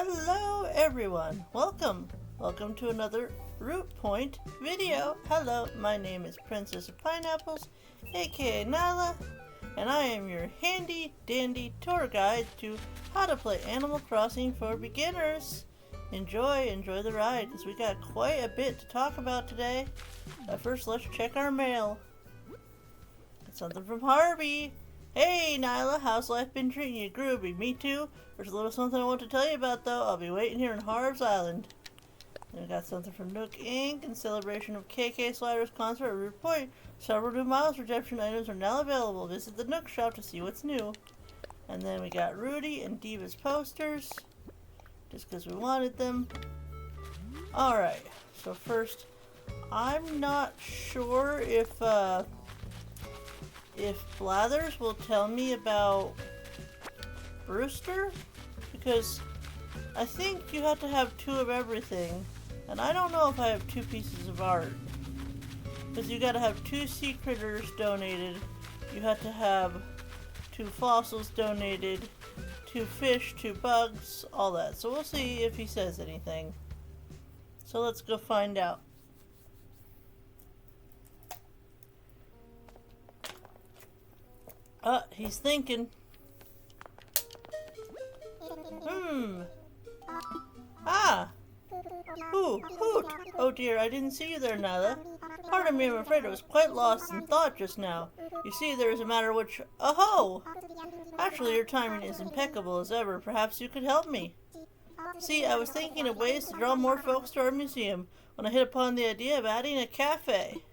Hello everyone, welcome to another Root Point video. Hello, my name is Princess of Pineapples, aka Nyla, and I am your handy dandy tour guide to how to play Animal Crossing for beginners. Enjoy the ride, because we got quite a bit to talk about today. But first, let's check our mail. Got something from Harvey. Hey Nyla, how's life been treating you? Groovy, me too. There's a little something I want to tell you about though. I'll be waiting here in Harv's Island. Then we got something from Nook Inc. In celebration of KK Slider's concert at Root Point, several new miles redemption items are now available. Visit the Nook shop to see what's new. And then we got Rudy and Diva's posters, just because we wanted them. Alright, so first, I'm not sure if Blathers will tell me about Brewster, because I think you have to have 2 of everything, and I don't know if I have 2 pieces of art, because you gotta have 2 sea critters donated, you have to have 2 fossils donated, 2 fish, 2 bugs, all that. So we'll see if he says anything. So let's go find out. He's thinking. Hoot! Oh dear, I didn't see you there, Nyla. Pardon me, I'm afraid I was quite lost in thought just now. You see, there is a matter which... Oh-ho! Actually, your timing is impeccable as ever. Perhaps you could help me. See, I was thinking of ways to draw more folks to our museum when I hit upon the idea of adding a cafe.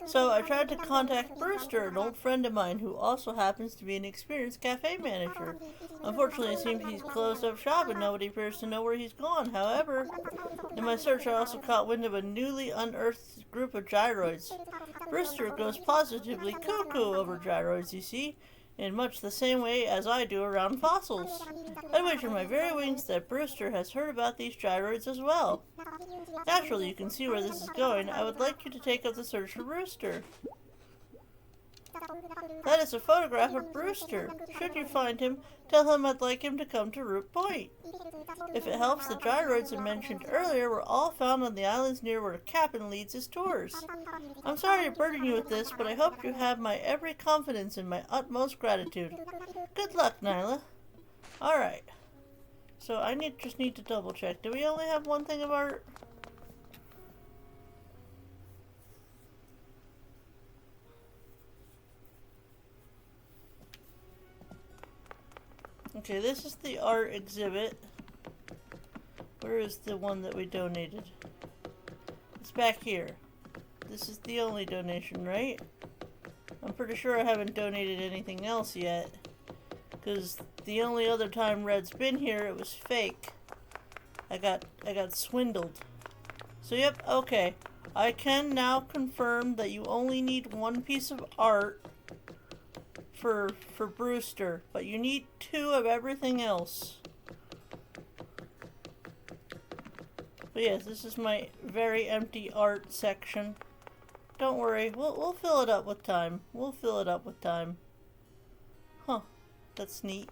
So I tried to contact Brewster, an old friend of mine who also happens to be an experienced cafe manager. Unfortunately, it seems he's closed up shop and nobody appears to know where he's gone. However, in my search I also caught wind of a newly unearthed group of gyroids. Brewster goes positively cuckoo over gyroids, you see, in much the same way as I do around fossils. I wager my very wings that Brewster has heard about these gyroids as well. Naturally, you can see where this is going. I would like you to take up the search for Brewster. That is a photograph of Brewster. Should you find him, tell him I'd like him to come to Root Point. If it helps, the gyroids I mentioned earlier were all found on the islands near where Kapp'n leads his tours. I'm sorry to burden you with this, but I hope you have my every confidence and my utmost gratitude. Good luck, Nyla. Alright. So I just need to double check. Do we only have one thing of art? Okay, this is the art exhibit. Where is the one that we donated? It's back here. This is the only donation, right? I'm pretty sure I haven't donated anything else yet, because the only other time Red's been here, it was fake. I got swindled. So yep, okay. I can now confirm that you only need 1 piece of art for Brewster, but you need 2 of everything else. But yes, this is my very empty art section. Don't worry, we'll fill it up with time. We'll fill it up with time. Huh, that's neat.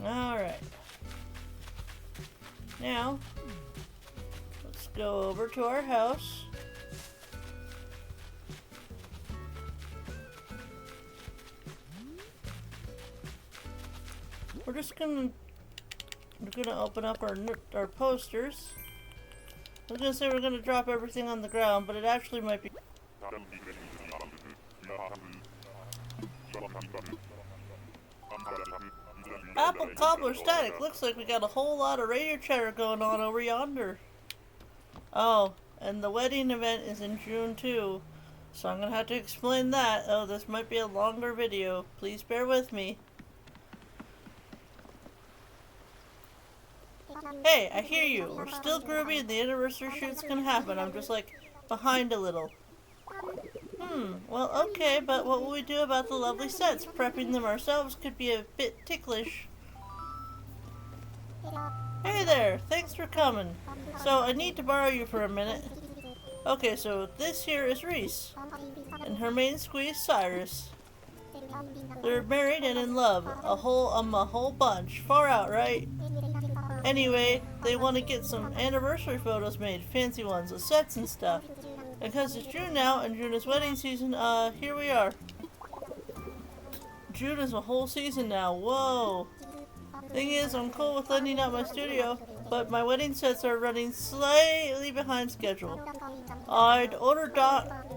Alright. Now, let's go over to our house. We're gonna open up our posters. I was gonna say we're gonna drop everything on the ground, but it actually might be... Apple Cobbler Static. Looks like we got a whole lot of radio chatter going on over yonder. Oh, and the wedding event is in June too, so I'm gonna have to explain that. Oh, this might be a longer video. Please bear with me. Hey, I hear you. We're still groovy and the anniversary shoot's gonna happen. I'm just like behind a little. Well, okay, but what will we do about the lovely sets? Prepping them ourselves could be a bit ticklish. Hey there, thanks for coming. So, I need to borrow you for a minute. Okay, so this here is Reese, and her main squeeze, Cyrus. They're married and in love, a whole bunch. Far out, right? Anyway, they want to get some anniversary photos made, fancy ones, with sets and stuff. And because it's June now, and June is wedding season, here we are. June is a whole season now, whoa. Thing is, I'm cool with lending out my studio, but my wedding sets are running slightly behind schedule. I'd ordered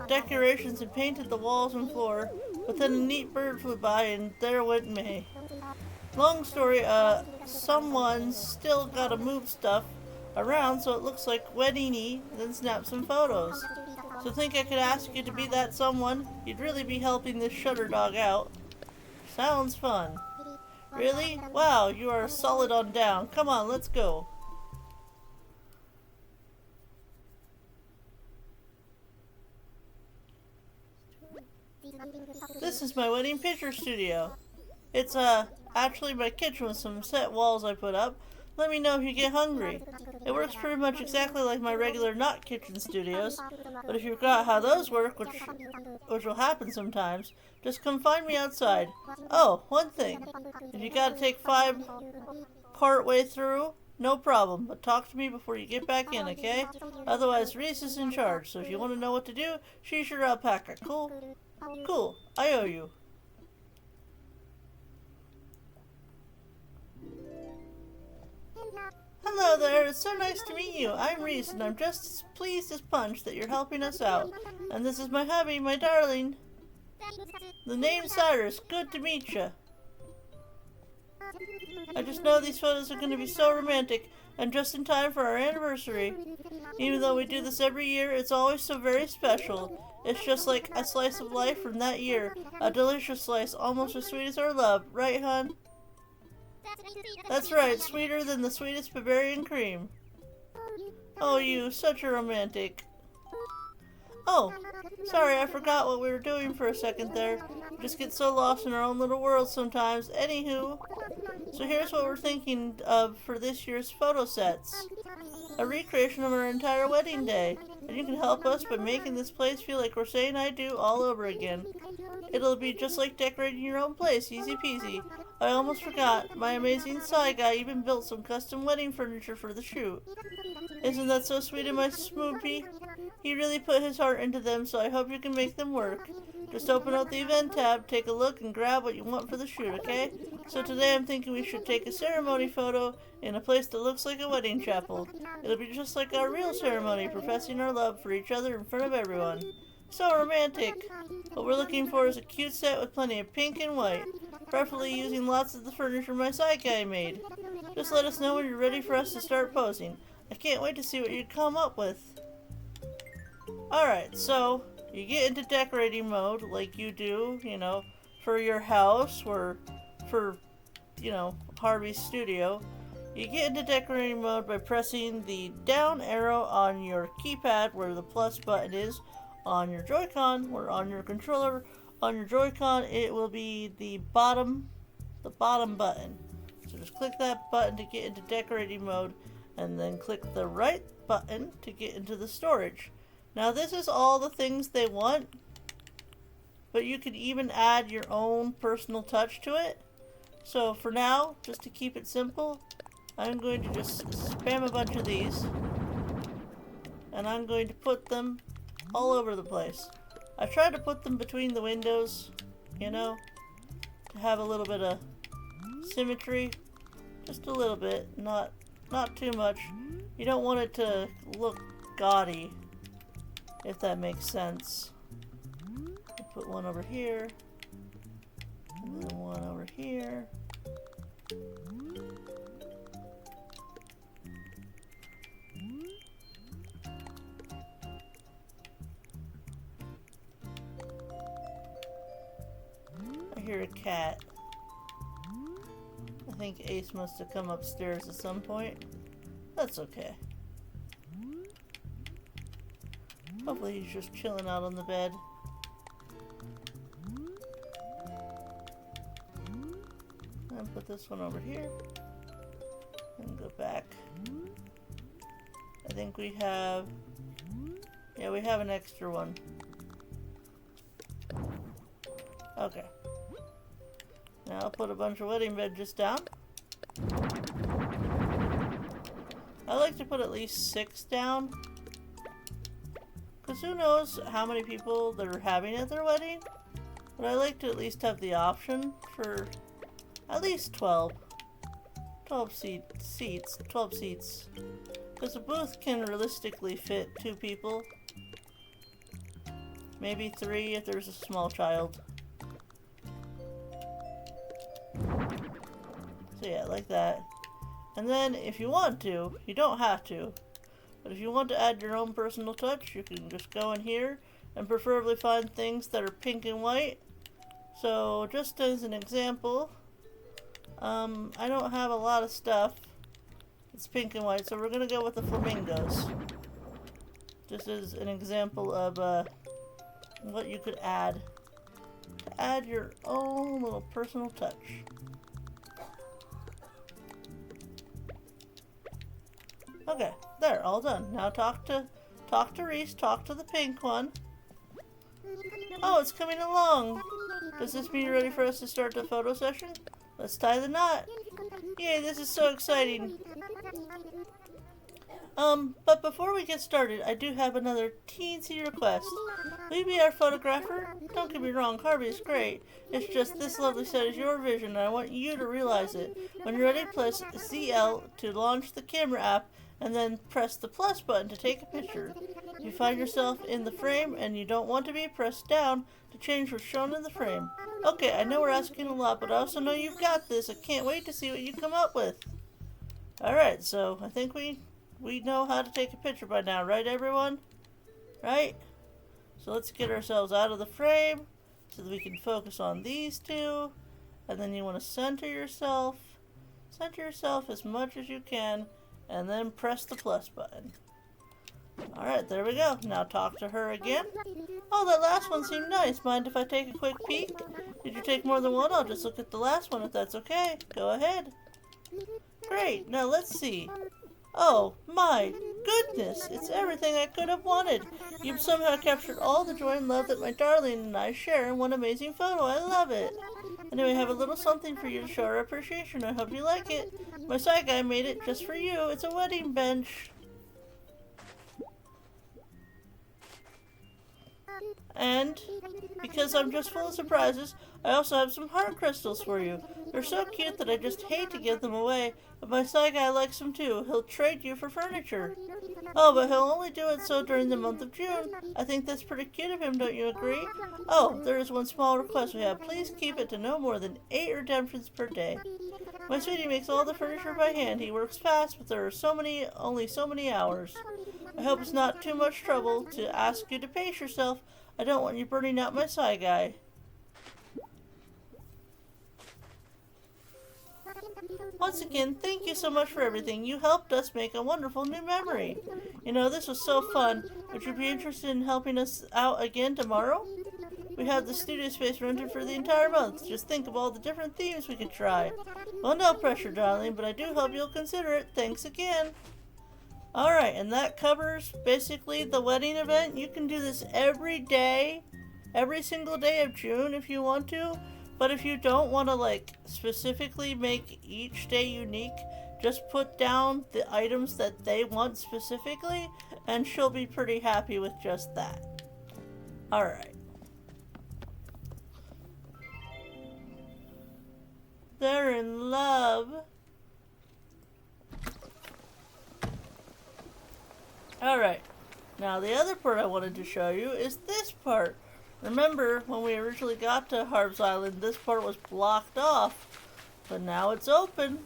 decorations and painted the walls and floor, but then a neat bird flew by and there went May. Long story, someone's still gotta move stuff around so it looks like wedding-y, then snap some photos. So think I could ask you to be that someone? You'd really be helping this shutter dog out. Sounds fun. Really? Wow, you are solid on down. Come on, let's go. This is my wedding picture studio. It's, actually my kitchen with some set walls I put up. Let me know if you get hungry. It works pretty much exactly like my regular not kitchen studios, but if you forgot how those work, which will happen sometimes, just come find me outside. Oh, one thing. If you gotta take 5 part way through, no problem, but talk to me before you get back in, okay? Otherwise, Reese is in charge, so if you want to know what to do, she's your alpaca. Cool? Cool. I owe you. Hello there, it's so nice to meet you. I'm Reese, and I'm just as pleased as punch that you're helping us out. And this is my hubby, my darling. The name's Cyrus. Good to meet you. I just know these photos are going to be so romantic, and just in time for our anniversary. Even though we do this every year, it's always so very special. It's just like a slice of life from that year. A delicious slice, almost as sweet as our love. Right, hon? That's right, sweeter than the sweetest Bavarian cream. Oh, you, such a romantic. Oh, sorry, I forgot what we were doing for a second there. Just get so lost in our own little world sometimes. Anywho, so here's what we're thinking of for this year's photo sets. A recreation of our entire wedding day. And you can help us by making this place feel like we're saying I do all over again. It'll be just like decorating your own place, easy peasy. I almost forgot, my amazing side guy even built some custom wedding furniture for the shoot. Isn't that so sweet of my Smoopy? He really put his heart into them, so I hope you can make them work. Just open up the event tab, take a look, and grab what you want for the shoot, okay? So today I'm thinking we should take a ceremony photo in a place that looks like a wedding chapel. It'll be just like our real ceremony, professing our love for each other in front of everyone. So romantic. What we're looking for is a cute set with plenty of pink and white, preferably using lots of the furniture my side guy made. Just let us know when you're ready for us to start posing. I can't wait to see what you come up with. Alright, so you get into decorating mode like you do, you know, for your house or for, you know, Harvey's studio. You get into decorating mode by pressing the down arrow on your keypad where the plus button is on your Joy-Con, or on your controller. On your Joy-Con it will be the bottom button. So just click that button to get into decorating mode, and then click the right button to get into the storage. Now this is all the things they want, but you can even add your own personal touch to it. So for now, just to keep it simple, I'm going to just spam a bunch of these, and I'm going to put them all over the place. I try to put them between the windows, you know, to have a little bit of symmetry, just a little bit, not too much. You don't want it to look gaudy, if that makes sense. I'll put one over here, and then one over here. I hear a cat. I think Ace must have come upstairs at some point. That's okay. Hopefully he's just chilling out on the bed. and put this one over here. And go back. I think we have... Yeah, we have an extra one. Okay. Now I'll put a bunch of wedding benches down. I like to put at least 6 down. Because who knows how many people they're having at their wedding. But I like to at least have the option for at least 12. 12 seats. Because a booth can realistically fit 2 people. Maybe 3 if there's a small child. So yeah, like that. And then if you want to, you don't have to, but if you want to add your own personal touch, you can just go in here and preferably find things that are pink and white. So just as an example, I don't have a lot of stuff that's pink and white, so we're going to go with the flamingos. Just as an example of what you could add to add your own little personal touch. Okay, there, all done. Now talk to Reese, talk to the pink one. Oh, it's coming along. Does this mean you're ready for us to start the photo session? Let's tie the knot. Yay, this is so exciting. But before we get started, I do have another teensy request. Will you be our photographer? Don't get me wrong, Harvey is great. It's just this lovely set is your vision, and I want you to realize it. When you're ready, press ZL to launch the camera app, and then press the plus button to take a picture. If you find yourself in the frame and you don't want to be, press down to change what's shown in the frame. Okay, I know we're asking a lot, but I also know you've got this. I can't wait to see what you come up with. Alright, so I think we know how to take a picture by now, right everyone? Right? So let's get ourselves out of the frame so that we can focus on these two. And then you want to center yourself. Center yourself as much as you can. And then press the plus button. Alright, there we go. Now talk to her again. Oh, that last one seemed nice. Mind if I take a quick peek? Did you take more than one? I'll just look at the last one if that's okay. Go ahead. Great, now let's see. Oh, my goodness. It's everything I could have wanted. You've somehow captured all the joy and love that my darling and I share in one amazing photo. I love it. Anyway, I have a little something for you to show our appreciation. I hope you like it. My side guy made it just for you. It's a wedding bench. And because I'm just full of surprises, I also have some heart crystals for you. They're so cute that I just hate to give them away, but my side guy likes them too. He'll trade you for furniture. Oh, but he'll only do it so during the month of June. I think that's pretty cute of him, don't you agree? Oh, there is one small request we have. Please keep it to no more than 8 redemptions per day. My sweetie makes all the furniture by hand. He works fast, but there are only so many hours. I hope it's not too much trouble to ask you to pace yourself. I don't want you burning out my side guy. Once again, thank you so much for everything. You helped us make a wonderful new memory. You know, this was so fun. Would you be interested in helping us out again tomorrow? We have the studio space rented for the entire month. Just think of all the different themes we could try. Well, no pressure, darling, but I do hope you'll consider it. Thanks again. Alright, and that covers basically the wedding event. You can do this every day, every single day of June if you want to. But if you don't want to, like, specifically make each day unique, just put down the items that they want specifically, and she'll be pretty happy with just that. Alright. They're in love. Alright. Now the other part I wanted to show you is this part. Remember, when we originally got to Harv's Island, this part was blocked off, but now it's open.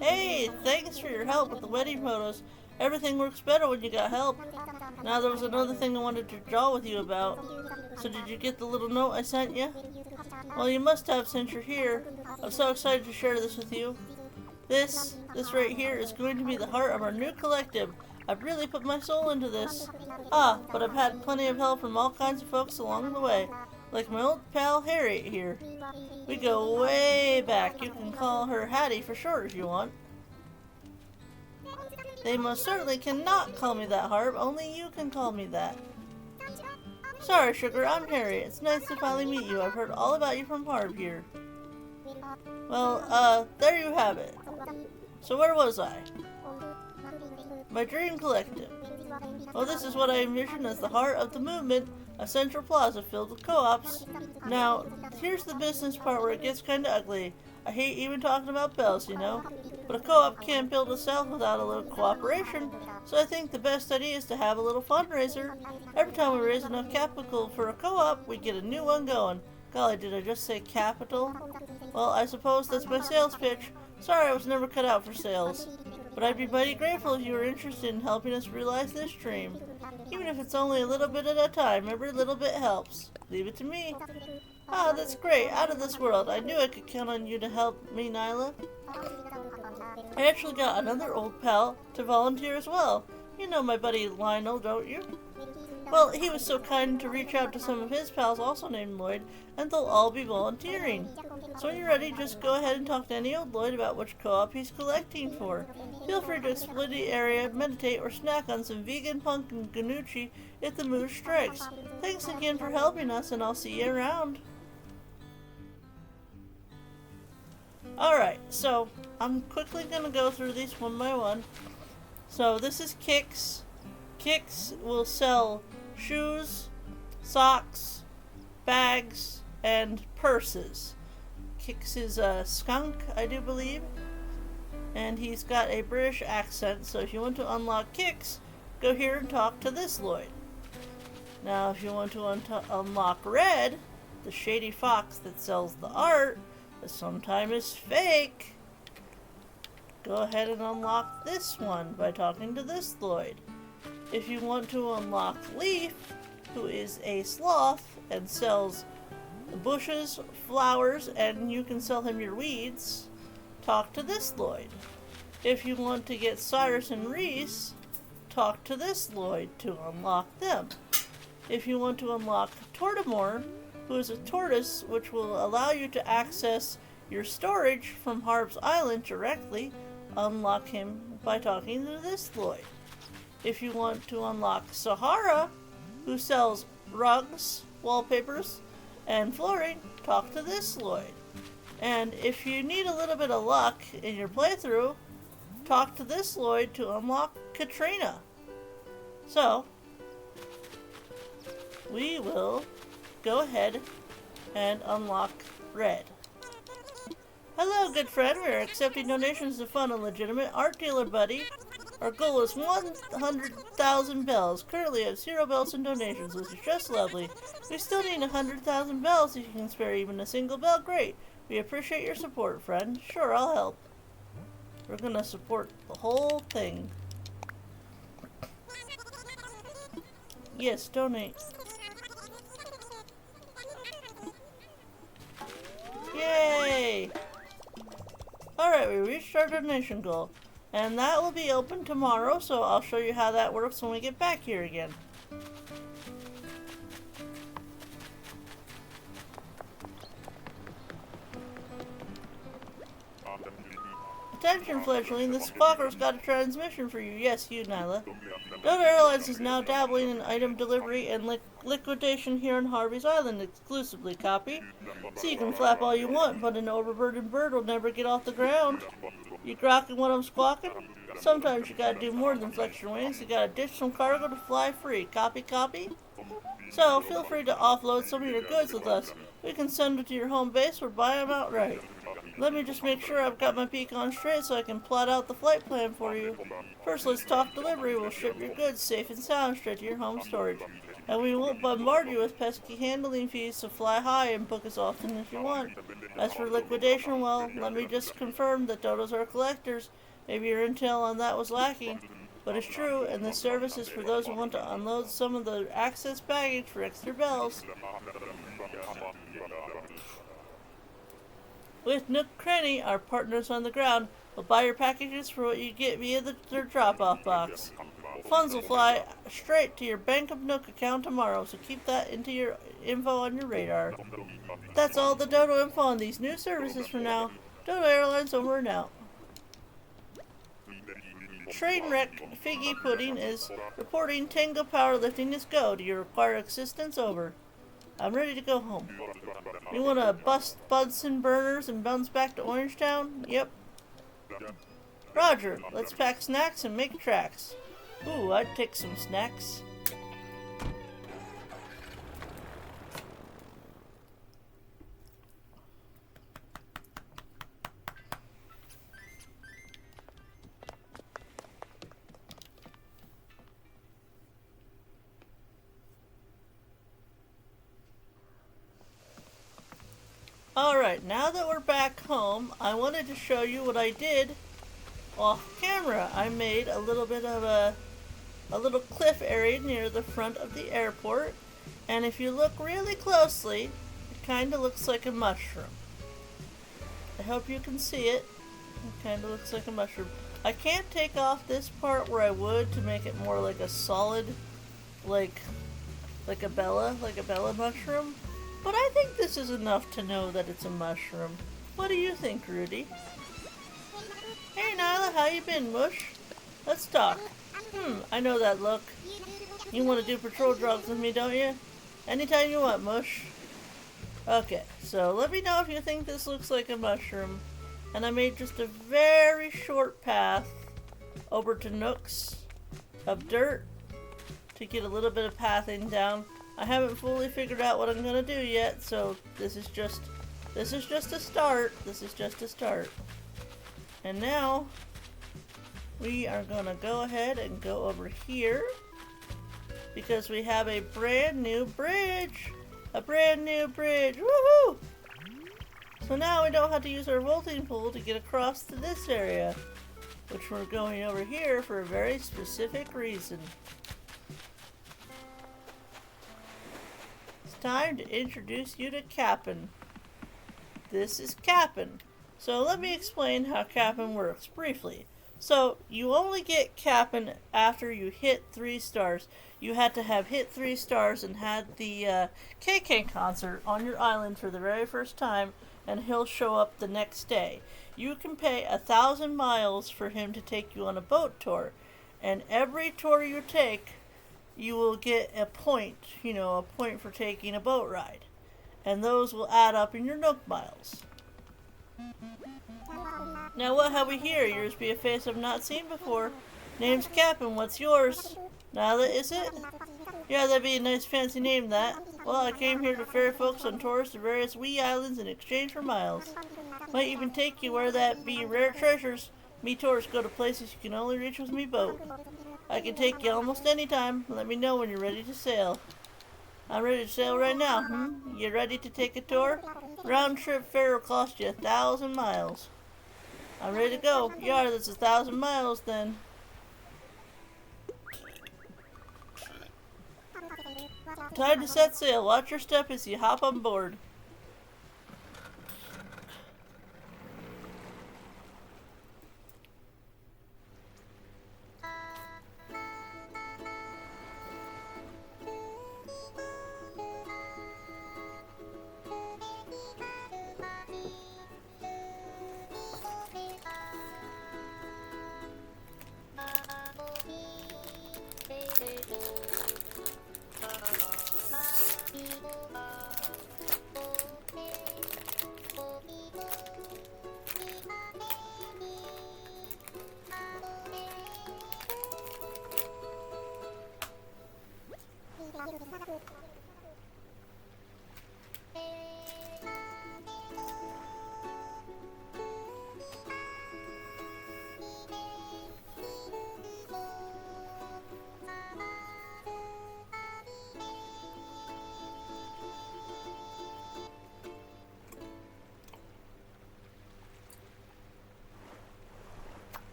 Hey, thanks for your help with the wedding photos. Everything works better when you got help. Now there was another thing I wanted to draw with you about. So did you get the little note I sent you? Well, you must have since you're here. I'm so excited to share this with you. This right here is going to be the heart of our new collective. I've really put my soul into this. Ah, but I've had plenty of help from all kinds of folks along the way, like my old pal Harry here. We go way back. You can call her Hattie for short if you want. They most certainly cannot call me that, Harv. Only you can call me that. Sorry, Sugar, I'm Harry. It's nice to finally meet you. I've heard all about you from Harv here. Well, there you have it. So where was I? My dream collective. Well, this is what I envision as the heart of the movement, a central plaza filled with co-ops. Now, here's the business part where it gets kinda ugly. I hate even talking about bells, you know. But a co-op can't build itself without a little cooperation, so I think the best idea is to have a little fundraiser. Every time we raise enough capital for a co-op, we get a new one going. Golly, did I just say capital? Well, I suppose that's my sales pitch. Sorry, I was never cut out for sales. But I'd be mighty grateful if you were interested in helping us realize this dream. Even if it's only a little bit at a time, every little bit helps. Leave it to me. Ah, that's great. Out of this world. I knew I could count on you to help me, Nyla. I actually got another old pal to volunteer as well. You know my buddy Lionel, don't you? Well, he was so kind to reach out to some of his pals also named Lloyd, and they'll all be volunteering. So when you're ready, just go ahead and talk to any old Lloyd about which co-op he's collecting for. Feel free to explore the area, meditate, or snack on some vegan pumpkin ganucci if the mood strikes. Thanks again for helping us, and I'll see you around. Alright, so I'm quickly going to go through these one by one. So this is Kix. Kix will sell shoes, socks, bags, and purses. Kix is a skunk, I do believe. And he's got a British accent, so if you want to unlock Kix, go here and talk to this Lloyd. Now, if you want to unlock Red, the shady fox that sells the art, that sometimes is fake, go ahead and unlock this one by talking to this Lloyd. If you want to unlock Leaf, who is a sloth and sells bushes, flowers, and you can sell him your weeds, talk to this Lloyd. If you want to get Cyrus and Reese, talk to this Lloyd to unlock them. If you want to unlock Tortimore, who is a tortoise which will allow you to access your storage from Harv's Island directly, unlock him by talking to this Lloyd. If you want to unlock Sahara, who sells rugs, wallpapers, and flooring, talk to this Lloyd. And if you need a little bit of luck in your playthrough, talk to this Lloyd to unlock Katrina. So, we will go ahead and unlock Red. Hello, good friend. We are accepting donations to fund a legitimate art dealer, buddy. Our goal is 100,000 bells. Currently have 0 bells in donations, which is just lovely. We still need 100,000 bells. If you can spare even a single bell, great. We appreciate your support, friend. Sure, I'll help. We're gonna support the whole thing. Yes, donate. Yay! Alright, we reached our donation goal. And that will be open tomorrow, so I'll show you how that works when we get back here again. Attention, fledgling, the Squawker's got a transmission for you. Yes, you, Nyla. Delta Airlines is now dabbling in item delivery and liquidation here on Harvey's Island exclusively, copy? So you can flap all you want, but an overburdened bird will never get off the ground. You grokking what I'm squawking? Sometimes you gotta do more than flex your wings. You gotta ditch some cargo to fly free. Copy, copy? So, feel free to offload some of your goods with us. We can send them to your home base or buy them outright. Let me just make sure I've got my peak on straight so I can plot out the flight plan for you. First, let's talk delivery. We'll ship your goods safe and sound straight to your home storage. And we won't bombard you with pesky handling fees, so fly high and book as often as you want. As for liquidation, well, let me just confirm that dodos are collectors. Maybe your intel on that was lacking. But it's true, and this service is for those who want to unload some of the access baggage for extra bells. With Nook Cranny, our partners on the ground, will buy your packages for what you get via their drop-off box. Funds will fly straight to your Bank of Nook account tomorrow, so keep that into your info on your radar. That's all the Dodo info on these new services for now. Dodo Airlines over and out. Trainwreck Figgy Pudding is reporting Tango powerlifting is go. Do you require assistance? Over. I'm ready to go home. You want to bust Bunsen burners and bounce back to Orangetown? Yep. Roger. Let's pack snacks and make tracks. Ooh, I'd take some snacks. Alright, now that we're back home, I wanted to show you what I did off camera. I made a little bit of a little cliff area near the front of the airport, and if you look really closely, it kind of looks like a mushroom. I hope you can see it. It kind of looks like a mushroom. I can't take off this part where I would to make it more like a solid, like a bella mushroom. But I think this is enough to know that it's a mushroom. What do you think, Rudy? Hey Nyla, how you been, Mush? Let's talk. I know that look. You want to do patrol jobs with me, don't you? Anytime you want, Mush. Okay, so let me know if you think this looks like a mushroom. And I made just a very short path over to Nook's of dirt to get a little bit of pathing down. I haven't fully figured out what I'm gonna do yet, so this is just a start. This is just a start. And now we are gonna go ahead and go over here because we have a brand new bridge. A brand new bridge. Woohoo! So now we don't have to use our vaulting pole to get across to this area, which we're going over here for a very specific reason. Time to introduce you to Kapp'n. This is Kapp'n. So let me explain how Kapp'n works briefly. So you only get Kapp'n after you hit 3 stars. You had to have hit 3 stars and had the KK concert on your island for the very first time, and he'll show up the next day. You can pay 1,000 miles for him to take you on a boat tour, and every tour you take you will get a point, a point for taking a boat ride. And those will add up in your Nook miles. Now what have we here? Yours be a face I've not seen before. Name's Kapp'n, what's yours? Nyla, is it? Yeah, that'd be a nice fancy name, that. Well, I came here to ferry folks on tours to various wee islands in exchange for miles. Might even take you where that be rare treasures. Me tours go to places you can only reach with me boat. I can take you almost any time. Let me know when you're ready to sail. I'm ready to sail right now, You ready to take a tour? Round trip fare will cost you 1,000 miles. I'm ready to go. Yeah, that's 1,000 miles then. Time to set sail. Watch your step as you hop on board.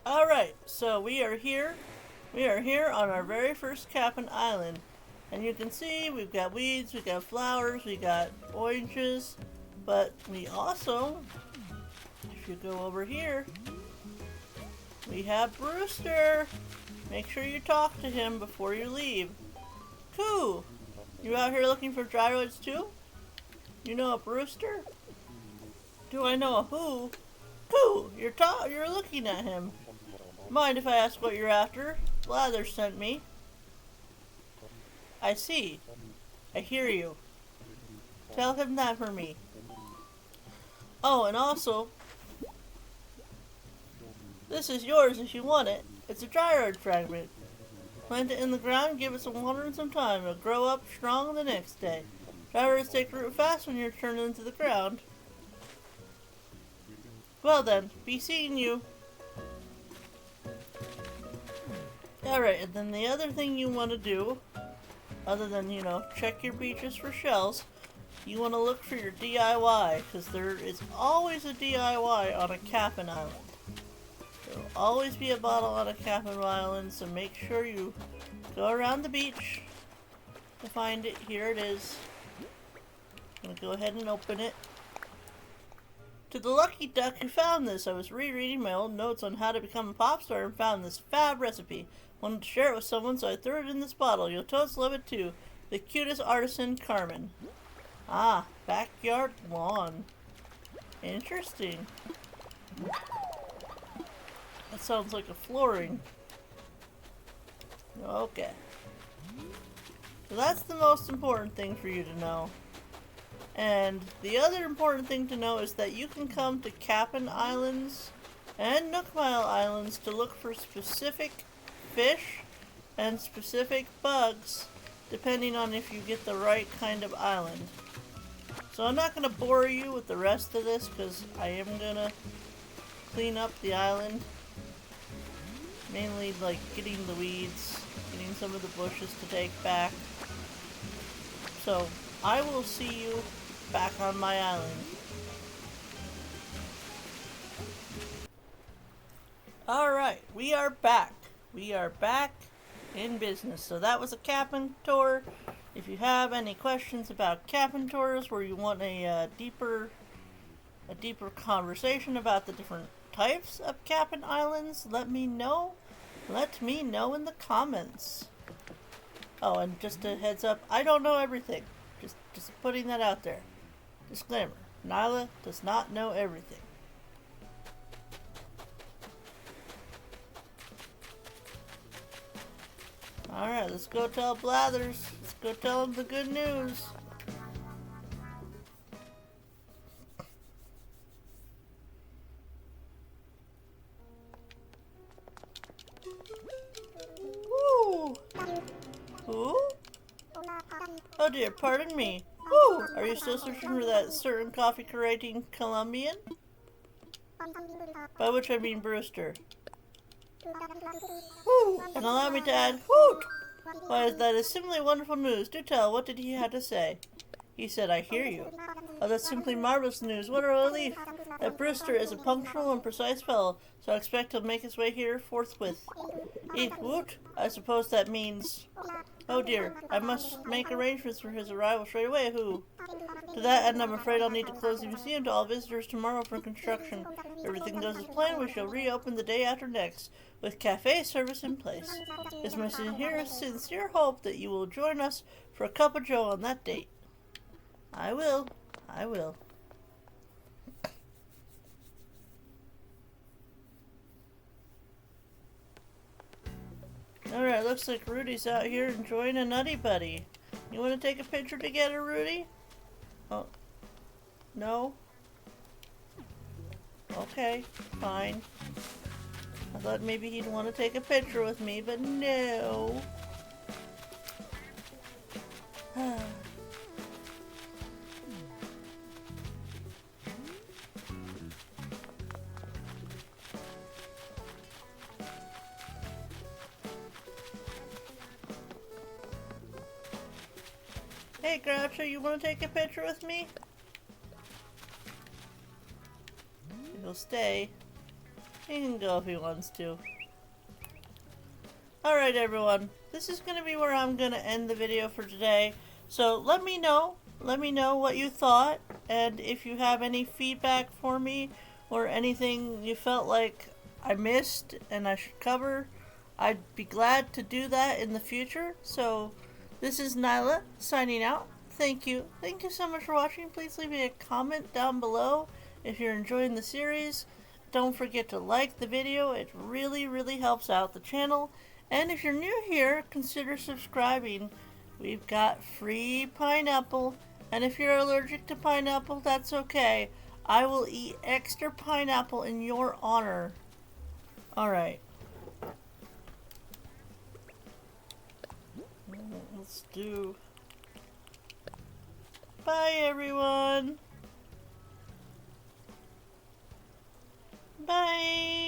Alright, so we are here. We are here on our very first Kapp'n Island. And you can see we've got weeds, we've got flowers, we got oranges. But we also, if you go over here, we have Brewster. Make sure you talk to him before you leave. Coo! You out here looking for gyroids too? You know a Brewster? Do I know a who? Coo! You're looking at him. Mind if I ask what you're after? Blather sent me. I see. I hear you. Tell him that for me. Oh, and also, this is yours if you want it. It's a gyroid fragment. Plant it in the ground, give it some water and some time. It'll grow up strong the next day. Gyroids take root fast when you're turned into the ground. Well then, be seeing you. Alright, and then the other thing you want to do, other than, check your beaches for shells, you want to look for your DIY, because there is always a DIY on a Kapp'n Island. There will always be a bottle on a Kapp'n Island, so make sure you go around the beach to find it. Here it is. I'm going to go ahead and open it. To the lucky duck who found this, I was rereading my old notes on how to become a pop star and found this fab recipe. Wanted to share it with someone, so I threw it in this bottle. You'll totes love it too. The cutest artisan, Carmen. Ah, backyard lawn. Interesting. That sounds like a flooring. Okay. So that's the most important thing for you to know. And the other important thing to know is that you can come to Kapp'n Islands and Nook Mile Islands to look for specific fish and specific bugs depending on if you get the right kind of island. So I'm not going to bore you with the rest of this because I am going to clean up the island. Mainly like getting the weeds, getting some of the bushes to take back. So I will see you back on my island. Alright, we are back. We are back in business. So that was a Kapp'n tour. If you have any questions about Kapp'n tours where you want a deeper conversation about the different types of Kapp'n Islands, let me know. Let me know in the comments. Oh, and just a heads up, I don't know everything. Just putting that out there. Disclaimer, Nyla does not know everything. Alright, let's go tell Blathers. Let's go tell him the good news. Woo! Who? Oh dear, pardon me. Woo! Are you still searching for that certain coffee creating Colombian? By which I mean Brewster. Woo! And allow me to add, hoot! Why, that is simply wonderful news. Do tell, what did he have to say? He said, I hear you. Oh, that's simply marvelous news. What a relief. That Brewster is a punctual and precise fellow, so I expect he'll make his way here forthwith. Eat woot? I suppose that means... Oh dear, I must make arrangements for his arrival straight away. Who? To that end, I'm afraid I'll need to close the museum to all visitors tomorrow for construction. If everything goes as planned, we shall reopen the day after next, with cafe service in place. It's my sincere hope that you will join us for a cup of joe on that date. I will. I will. Alright, looks like Rudy's out here enjoying a nutty buddy. You want to take a picture together, Rudy? Oh. No? Okay, fine. I thought maybe he'd want to take a picture with me, but no. Hey Groucho, you want to take a picture with me? He'll stay. He can go if he wants to. Alright everyone, this is going to be where I'm going to end the video for today. So let me know what you thought, and if you have any feedback for me or anything you felt like I missed and I should cover, I'd be glad to do that in the future. So this is Nyla signing out. Thank you so much for watching. Please leave me a comment down below if you're enjoying the series. Don't forget to like the video, it really helps out the channel. And if you're new here, consider subscribing. We've got free pineapple, and if you're allergic to pineapple, that's okay. I will eat extra pineapple in your honor. Alright. Let's do... Bye everyone! Bye!